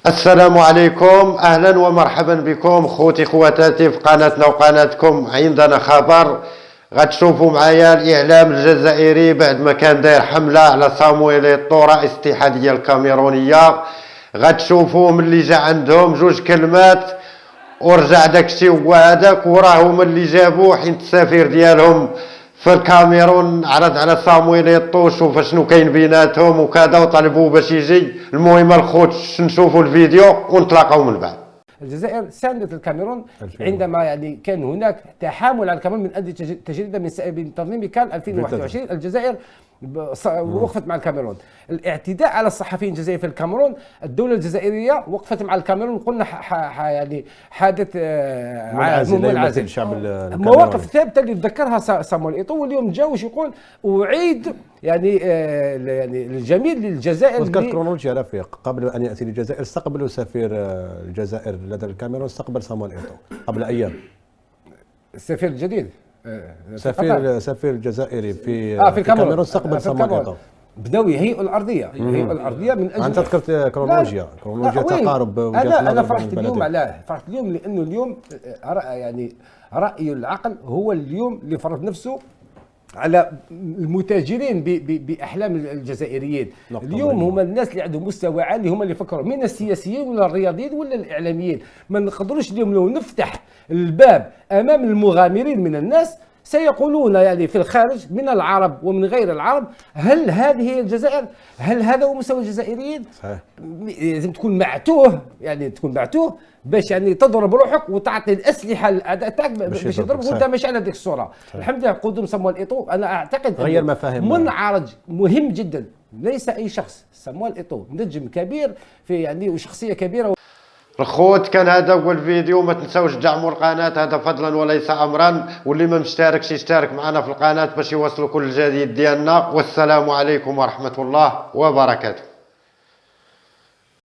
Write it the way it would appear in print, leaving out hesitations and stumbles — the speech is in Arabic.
السلام عليكم، اهلا ومرحبا بكم خوتي خواتاتي في قناتنا وقناتكم. عندنا خبر غتشوفوا معايا الاعلام الجزائري بعد ما كان داير حمله على صامويل ايطو رئيس الاتحاديه الكاميرونيه. غتشوفوا ملي جا عندهم جوج كلمات ورجع داكشي هو هذاك، وراه هما اللي جابوه حيت السفير ديالهم في الكاميرون عرض على صامويل ايطو شوف شنو كاين بيناتهم وكذا وطلبوه باش يجي. المهم الخوت نشوفوا الفيديو ونتلاقاو من بعد. الجزائر ساندت الكاميرون عندما كان هناك تحامل على الكاميرون من اجل تجريده من تنظيم كان 2021. الجزائر وقفت مع الكاميرون. الاعتداء على الصحفيين الجزائريين في الكاميرون، الدوله الجزائريه وقفت مع الكاميرون. قلنا حادث منعزل الشعب الكاميروني. مواقف ثابته اللي تذكرها صامويل ايطو، واليوم جا واش يقول اعيد الجميل للجزائر. نذكر كرونولوجيا رفيق. قبل ان ياتي للجزائر استقبلوا سفير الجزائر لدى الكاميرون، استقبل صامويل ايطو قبل ايام. السفير الجديد سفير الجزائري في الكاميرون استقبل صامويل ايطو. بداوا يهيئوا الارضيه من اجل. انت ذكرت كرونولوجيا تقارب وجهات النظر. انا فرحت اليوم لانه اليوم راي العقل هو اليوم اللي فرض نفسه على المتاجرين باحلام الجزائريين. اليوم هما الناس اللي عندهم مستوى عالي، هما اللي يفكروا، من السياسيين ولا الرياضيين ولا الاعلاميين. ما نقدروش اليوم لو نفتح الباب امام المغامرين من الناس سيقولون في الخارج من العرب ومن غير العرب، هل هذه هي الجزائر؟ هل هذا هو مستوى الجزائريين؟ صحيح. لازم تكون معتوه، باش تضرب روحك وتعطي الاسلحه للاعداء تاعك باش يضربوا وانت ماشي على هذيك الصوره. الحمد لله قدوم صامويل ايطو انا اعتقد غير مفاهيم، منعرج مهم جدا. ليس اي شخص، صامويل ايطو نجم كبير في وشخصيه كبيره. الخوت كان هذا هو الفيديو، ما تنساوش تدعموا القناه، هذا فضلا وليس امرا، واللي ما مشتركش يشترك معنا في القناه باش يوصلوا كل الجديد ديالنا. والسلام عليكم ورحمه الله وبركاته.